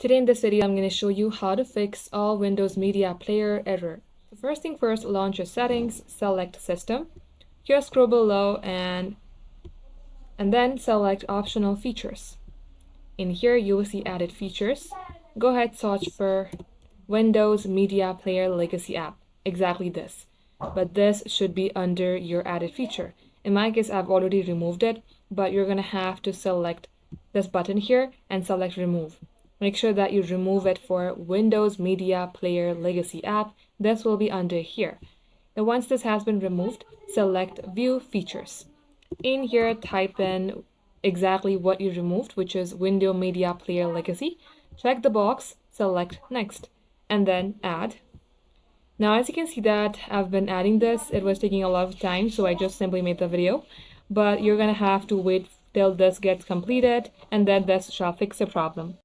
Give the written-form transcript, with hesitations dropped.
Today in this video, I'm going to show you how to fix all Windows Media Player error. So first thing first, launch your settings, select System. Here scroll below and then select Optional Features. In here, you will see Added Features. Go ahead, search for Windows Media Player Legacy app. Exactly this. But this should be under your added feature. In my case, I've already removed it, but you're going to have to select this button here and select Remove. Make sure that you remove it for Windows Media Player Legacy app. This will be under here. Now, once this has been removed, select View Features. In here, type in exactly what you removed, which is Windows Media Player Legacy. Check the box, select Next, and then Add. Now, as you can see that I've been adding this, it was taking a lot of time, so I just simply made the video. But you're going to have to wait till this gets completed, and then this shall fix the problem.